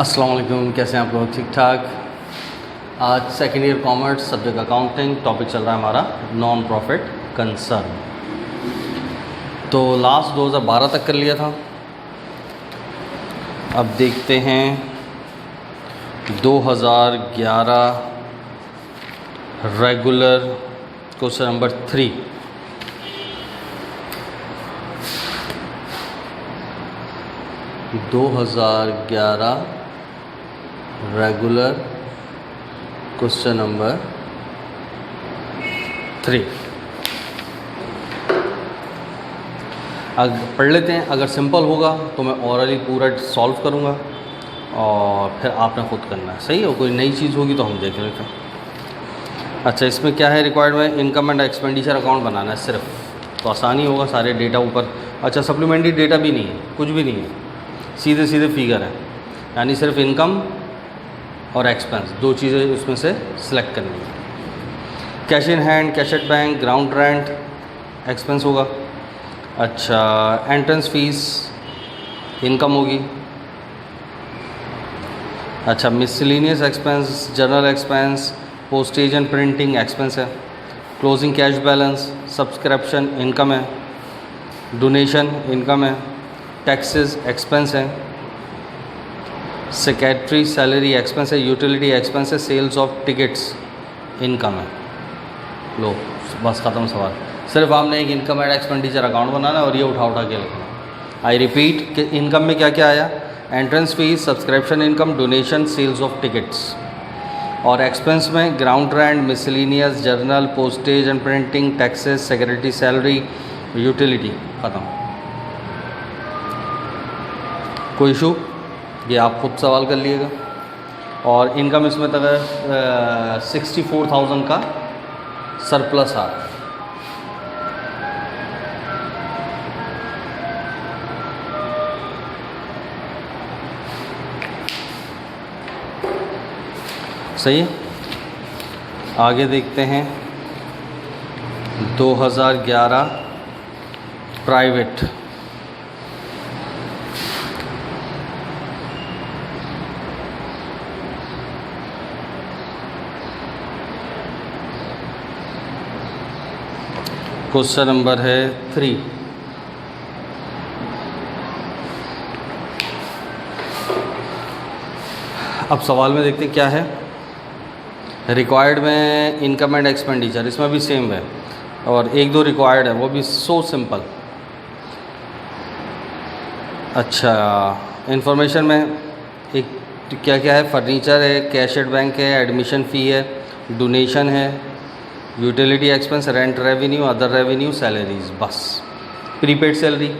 अस्सलाम वालेकुम, कैसे हैं आप लोग? ठीक ठाक। आज second year commerce, subject accounting, topic चल रहा है हमारा नॉन प्रॉफिट कंसर्न। तो लास्ट 2012 तक कर लिया था। अब देखते हैं 2011 regular question number 3। Regular question number 3 पढ़ लेते हैं। अगर सिंपल होगा तो मैं ऑरली पूरा सॉल्व करूँगा और फिर आपने खुद करना है, सही है। कोई नई चीज़ होगी तो हम देख लेते हैं। अच्छा, इसमें क्या है रिक्वायर्ड में? इनकम एंड एक्सपेंडिचर अकाउंट बनाना है सिर्फ, तो आसानी होगा। सारे डेटा ऊपर। अच्छा, सप्लीमेंट्री डेटा भी नहीं है, कुछ भी नहीं है, सीधे सीधे फिगर है, यानी सिर्फ इनकम और एक्सपेंस, दो चीज़ें उसमें से सिलेक्ट करनी है। Cash in hand, cash at bank, ground rent expense होगा। अच्छा, एंट्रेंस फीस इनकम होगी। अच्छा, miscellaneous expense, general expense, postage and printing expense है। Closing cash balance, subscription income है। डोनेशन इनकम है। टैक्सेस एक्सपेंस है। सेक्रेटरी सैलरी एक्सपेंस है। Utility expense है। सेल्स ऑफ टिकट्स इनकम है। लो, बस ख़त्म सवाल। सिर्फ आपने एक इनकम एंड एक्सपेंडिचर अकाउंट बनाना है और ये उठा के लिखना। आई रिपीट कि इनकम में क्या क्या आया? Entrance fees, subscription income, donation, sales of tickets. और एक्सपेंस में ground rent, miscellaneous, journal, postage and printing, taxes, secretary salary, utility. ख़त्म। कोई इशू? ये आप खुद सवाल कर लीजिएगा। और इनकम इसमें तक 64,000 का सरप्लस आ रहा है। सही है। आगे देखते हैं 2011 प्राइवेट। क्वेश्चन नंबर है 3। अब सवाल में देखते हैं क्या है। रिक्वायर्ड में इनकम एंड एक्सपेंडिचर, इसमें भी सेम है और एक दो रिक्वायर्ड है, वो भी सो सिंपल। अच्छा, इंफॉर्मेशन में एक क्या क्या है? फर्नीचर है, कैश एट बैंक है, एडमिशन फ़ी है, डोनेशन है, utility expense, rent revenue, other revenue, salaries. बस प्रीपेड सैलरी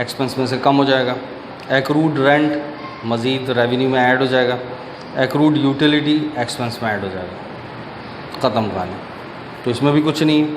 एक्सपेंस में से कम हो जाएगा। एक्रूड रेंट मज़ीद रेवेन्यू में ऐड हो जाएगा। एक्रूड यूटिलिटी एक्सपेंस में ऐड हो जाएगा। ख़त्म कहानी। तो इसमें भी कुछ नहीं है।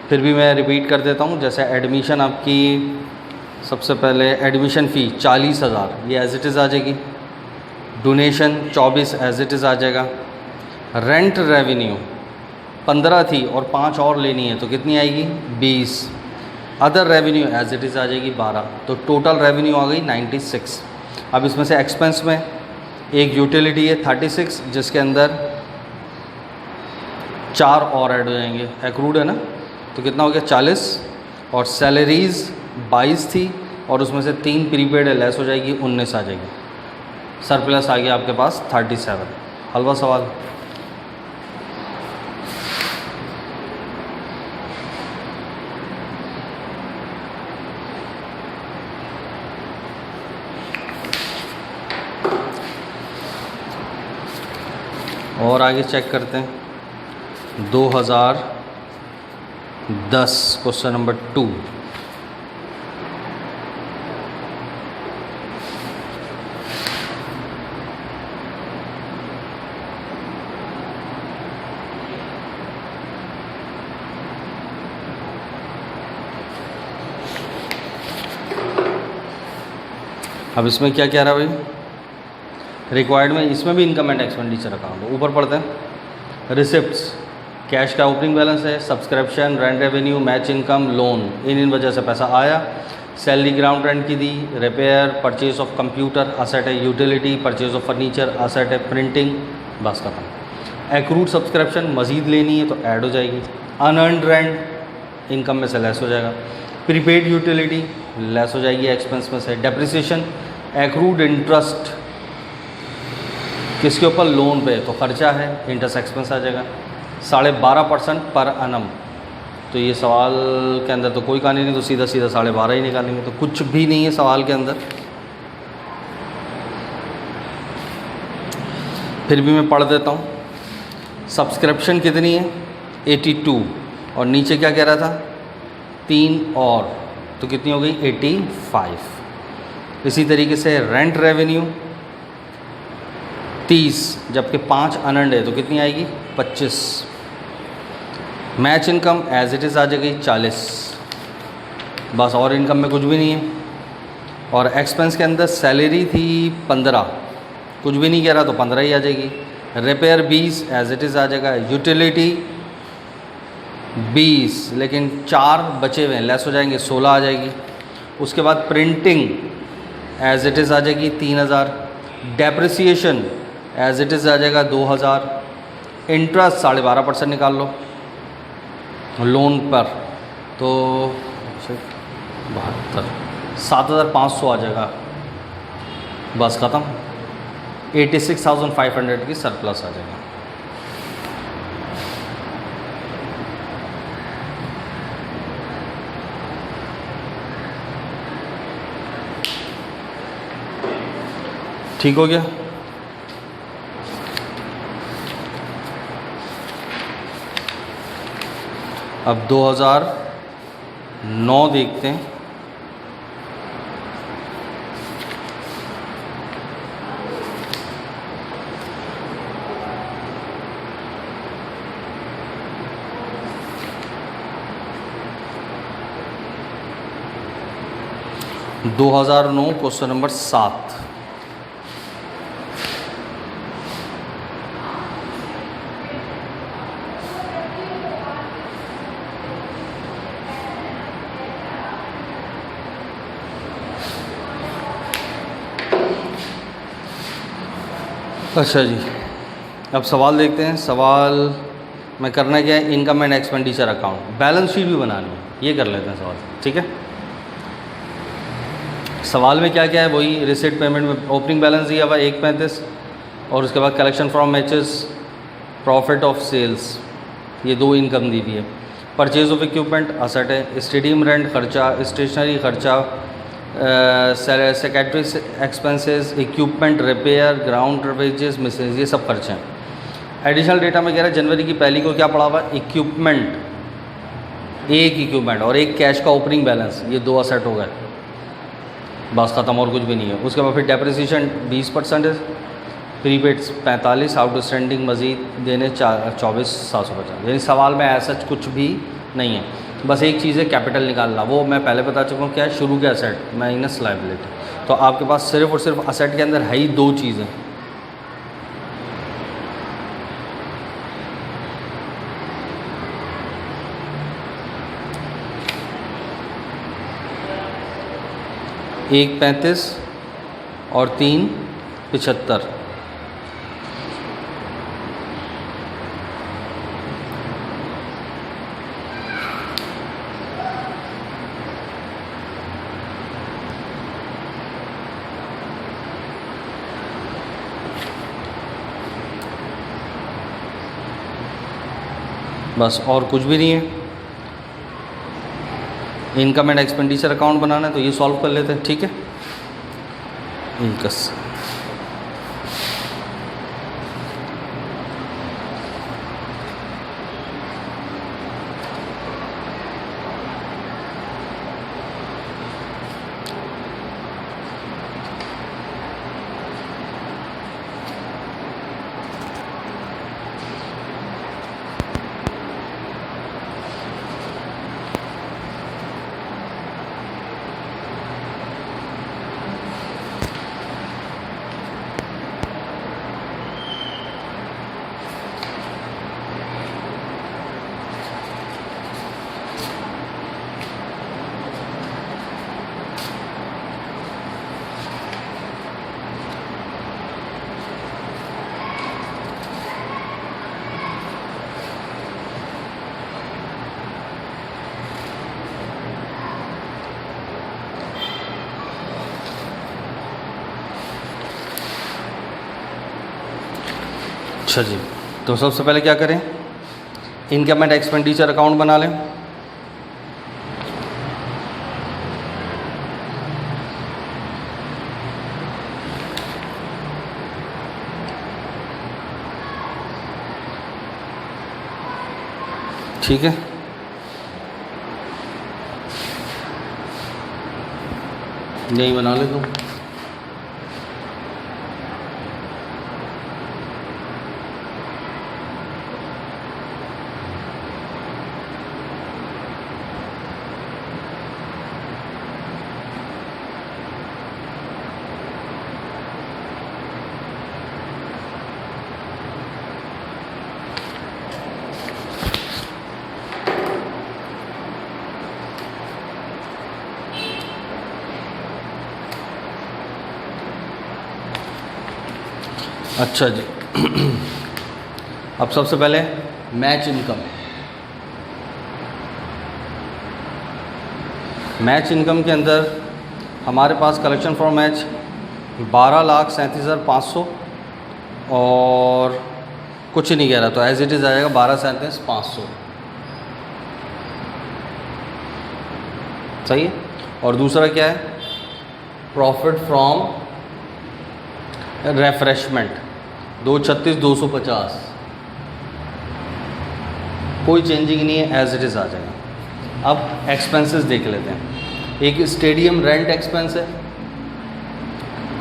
फिर भी मैं रिपीट कर देता हूँ। जैसे एडमिशन आपकी, सबसे पहले एडमिशन फ़ी 40,000, ये एज इट इज़ आ जाएगी। डोनेशन 24 एज इट इज़ आ जाएगा। रेंट रेवेन्यू 15 थी और 5 और लेनी है तो कितनी आएगी? 20। Other revenue as it is आ जाएगी 12। तो टोटल रेवेन्यू आ गई 96। अब इसमें से एक्सपेंस में एक यूटिलिटी है 36, जिसके अंदर 4 और ऐड हो जाएंगे। एक्रूड है ना, तो कितना हो गया? 40। और सैलरीज़ 22 थी और उसमें से 3 प्रीपेड है, लेस हो जाएगी, 19 आ जाएगी। सरप्लस आ गया आपके पास 37। हलवा सवाल। और आगे चेक करते हैं 2010 क्वेश्चन नंबर 2। अब इसमें क्या कह रहा है भाई? रिक्वायर्ड में इसमें भी इनकम एंड एक्सपेंडिचर अकाउंट ऊपर पढ़ते हैं। रिसिप्ट्स, कैश का ओपनिंग बैलेंस है, subscription, rent revenue, match income, loan, इन वजह से पैसा आया। सैलरी ग्राउंड रेंट की दी, repair purchase of computer asset है, utility purchase of furniture asset है, प्रिंटिंग, बस खत्म। एक्रूड सब्सक्रिप्शन मज़ीद लेनी है तो ऐड हो जाएगी। अनअर्नड रेंट इनकम में से लेस हो जाएगा। प्रीपेड यूटिलिटी लेस हो जाएगी एक्सपेंस में से। डेप्रिसिएशन, एक्रूड इंटरेस्ट किसके ऊपर, लोन पे, तो खर्चा है, इंटरेस्ट एक्सपेंस आ जाएगा। 12.5% पर एनम, तो ये सवाल के अंदर तो कोई कहानी नहीं, तो सीधा सीधा 12.5 ही निकालेंगे, तो कुछ भी नहीं है सवाल के अंदर। फिर भी मैं पढ़ देता हूँ। सब्सक्रिप्शन कितनी है 82, और नीचे क्या कह रहा था 3 और, तो कितनी हो गई 85। इसी तरीके से रेंट रेवेन्यू 30, जबकि 5 अनअर्न्ड है तो कितनी आएगी 25। Match income as it is आ जाएगी 40, बस, और इनकम में कुछ भी नहीं है। और एक्सपेंस के अंदर सैलरी थी 15, कुछ भी नहीं कह रहा तो 15 ही आ जाएगी। रिपेयर 20 एज इट इज़ आ जाएगा। यूटिलिटी 20, लेकिन 4 बचे हुए हैं, लेस हो जाएंगे, 16 आ जाएगी। उसके बाद प्रिंटिंग एज इट इज़ आ जाएगी 3000। डेप्रिसिएशन एज इट इज़ आ जाएगा 2000। इंटरेस्ट 12.5% निकाल लो लोन पर, तो 72, 7500 आ जाएगा, बस ख़त्म। 86,500 की सरप्लस आ जाएगा। ठीक हो गया। अब 2009 देखते हैं। Question number 7। अच्छा जी, अब सवाल देखते हैं। सवाल में करना क्या है, income and expenditure account, balance sheet भी बनानी है, ये कर लेते हैं सवाल, ठीक है। सवाल में क्या क्या है, वही रिसीट पेमेंट में ओपनिंग बैलेंस दिया हुआ 135, और उसके बाद collection from matches, profit of sales, ये 2 इनकम दी हुई है। परचेज ऑफ इक्विपमेंट असेट है। स्टेडियम रेंट खर्चा, स्टेशनरी खर्चा, secretary expenses, equipment repair, ground wages, मिसेज, ये सब खर्चे हैं। एडिशनल डेटा में कह रहा है जनवरी की पहली को क्या पड़ा हुआ, इक्विपमेंट, एक इक्विपमेंट और एक कैश का ओपनिंग बैलेंस, ये 2 असेट हो गए, बस ख़त्म, और कुछ भी नहीं है। उसके बाद फिर डेप्रिसिएशन 20%, प्रीपेड 45, आउटस्टैंडिंग मजीद देने 24,750। यानी सवाल में ऐसा कुछ भी नहीं है, बस एक चीज़ है कैपिटल निकालना, वो मैं पहले बता चुका हूँ क्या है, शुरू के असेट माइनस लायबिलिटी। तो आपके पास सिर्फ और सिर्फ असेट के अंदर है ही 2 चीज़ें, एक 35 और 3 75। बस, और कुछ भी नहीं है। इनकम एंड एक्सपेंडिचर अकाउंट बनाना है तो ये सॉल्व कर लेते हैं, ठीक है। इनकस अच्छा जी, तो सबसे पहले क्या करें, इनकम एंड एक्सपेंडिचर अकाउंट बना लें। ठीक है, यही बना लेता हूँ। अच्छा जी, अब सबसे पहले मैच इनकम। मैच इनकम के अंदर हमारे पास कलेक्शन फॉर मैच 12,37,500 और कुछ नहीं कह रहा, तो एज इट इज़ आ जाएगा 12,37,500। सही है। और दूसरा क्या है, प्रॉफिट फ्रॉम रेफ्रेशमेंट 236,250, कोई चेंजिंग नहीं है, एज इट इज़ आ जाएगा। अब एक्सपेंसेस देख लेते हैं। एक स्टेडियम रेंट एक्सपेंस है।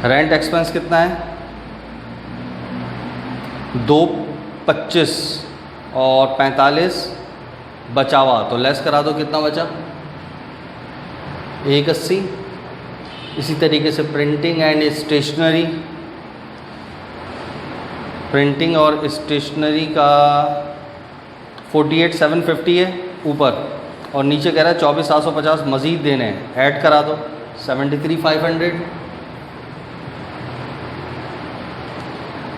रेंट एक्सपेंस कितना है, 225 और 45 बचा हुआ, तो लेस करा दो, कितना बचा, 180। इसी तरीके से प्रिंटिंग एंड स्टेशनरी, प्रिंटिंग और स्टेशनरी का 48,750 है ऊपर, और नीचे कह रहा है 24,750 मज़ीद देने हैं, ऐड करा दो 73,500।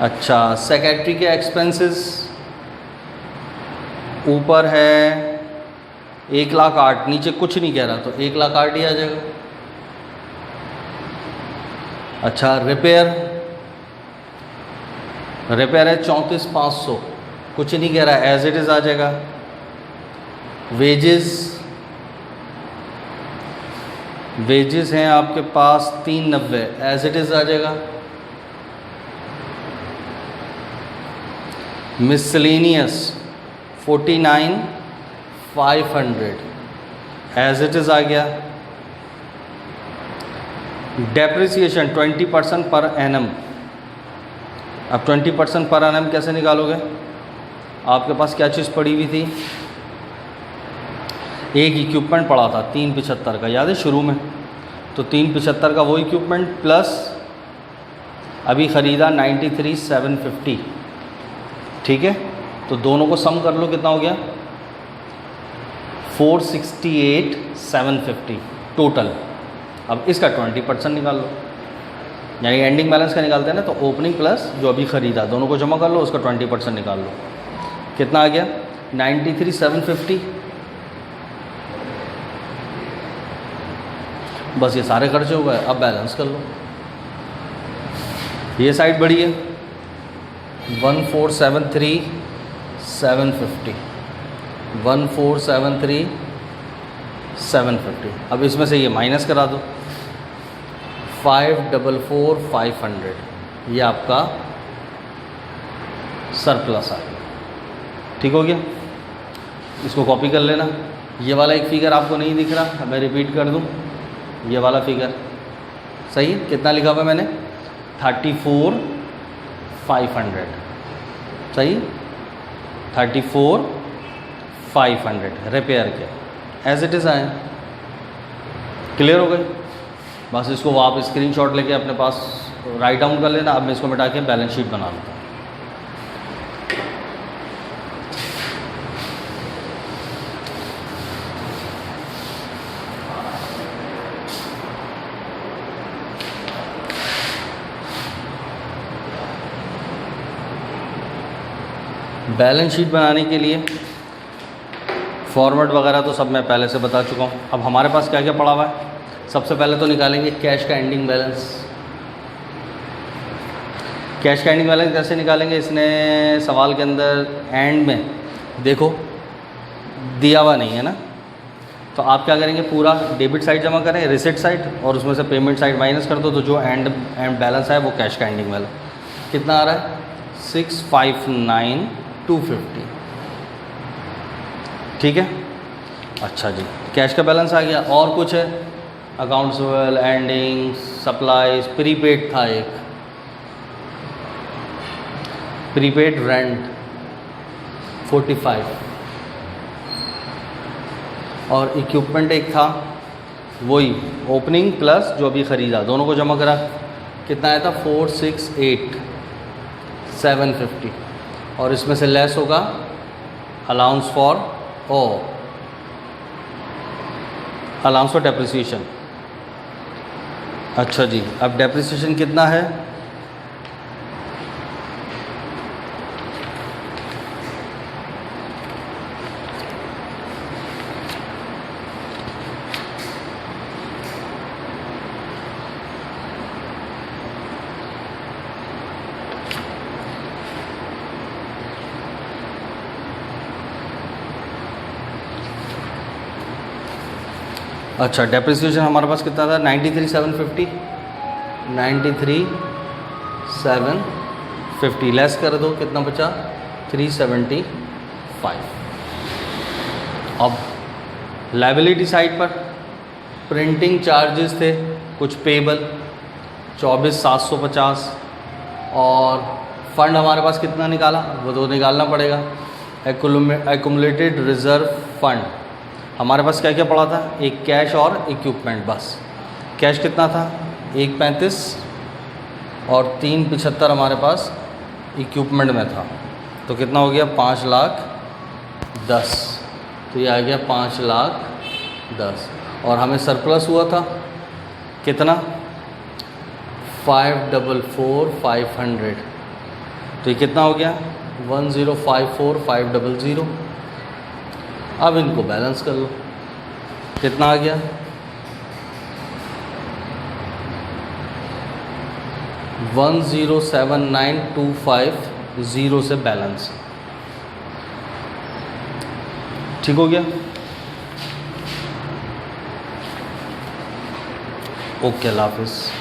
अच्छा, सेक्रेटरी के एक्सपेंसेस ऊपर है 1,08,000, नीचे कुछ नहीं कह रहा, तो 1,08,000 ही आ जाएगा। अच्छा, रिपेयर है 34,500, कुछ नहीं कह रहा, एज इट इज़ आ जाएगा। वेजेस हैं आपके पास 390, एज इट इज़ आ जाएगा। मिसलेनियस 49,500, एज इट इज़ आ गया। Depreciation 20% per annum. अब 20% पर एनम कैसे निकालोगे, आपके पास क्या चीज़ पड़ी हुई थी, एक इक्विपमेंट पड़ा था 375 का, याद है शुरू में, तो 375 का वो इक्विपमेंट प्लस अभी ख़रीदा 93,750, ठीक है। तो दोनों को सम कर लो, कितना हो गया, 468,750 टोटल। अब इसका 20% निकाल लो, यानी एंडिंग बैलेंस का निकालते हैं ना, तो ओपनिंग प्लस जो अभी ख़रीदा, दोनों को जमा कर लो, उसका 20% निकाल लो, कितना आ गया, 93,750। बस ये सारे खर्चे हो गए। अब बैलेंस कर लो, ये साइड बढ़ी है 1473,750, 1473,750। अब इसमें से ये माइनस करा दो, 544,500, ये आपका सरप्लस आ गया। ठीक हो गया, इसको कॉपी कर लेना। ये वाला एक फिगर आपको नहीं दिख रहा, मैं रिपीट कर दूं, ये वाला फिगर सही है, कितना लिखा हुआ है मैंने, 34,500, सही, 34,500 रिपेयर के, एज इट इज़ आए। क्लियर हो गई। बस इसको आप स्क्रीनशॉट लेके अपने पास राइट डाउन कर लेना। अब मैं इसको मिटा के बैलेंस शीट बना लूँगा। बैलेंस शीट बनाने के लिए फॉर्मेट वगैरह तो सब मैं पहले से बता चुका हूँ। अब हमारे पास क्या क्या पड़ा हुआ है, सबसे पहले तो निकालेंगे कैश का एंडिंग बैलेंस। कैश का एंडिंग बैलेंस कैसे निकालेंगे? इसने सवाल के अंदर एंड में देखो दिया हुआ नहीं है ना, तो आप क्या करेंगे, पूरा डेबिट साइड जमा करें, रिसिट साइड, और उसमें से पेमेंट साइड माइनस कर दो, तो जो एंड बैलेंस है वो कैश का एंडिंग बैलेंस कितना आ रहा है? 659,250। ठीक है, अच्छा जी, कैश का बैलेंस आ गया। और कुछ है? Accounts well, ending, supplies, prepaid था एक, प्रीपेड रेंट 45, और इक्विपमेंट एक था, वही ओपनिंग प्लस जो अभी ख़रीदा, दोनों को जमा करा, कितना आया था? 468,750, और इसमें से लेस होगा allowance for allowance for depreciation. अच्छा जी, अब डेप्रिसिएशन कितना है? अच्छा, डेप्रिसिएशन हमारे पास कितना था? 93,750, 93,750 लेस कर दो, कितना बचा? 375। अब लायबिलिटी साइड पर प्रिंटिंग चार्जेस थे कुछ पेबल 24,750, और फंड हमारे पास कितना निकाला वो तो निकालना पड़ेगा। एक्युमुलेटेड रिज़र्व फंड हमारे पास क्या क्या पड़ा था? एक कैश और इक्विपमेंट, बस। कैश कितना था? 135, और 375 हमारे पास इक्विपमेंट में था, तो कितना हो गया? 5,10,000। तो ये आ गया 5,10,000, और हमें सरप्लस हुआ था कितना? 544,500, तो ये कितना हो गया? 1,054,500। अब इनको बैलेंस कर लो, कितना आ गया? 1,079,250 से बैलेंस। ठीक हो गया? ओके, अल्लाह हाफिज़।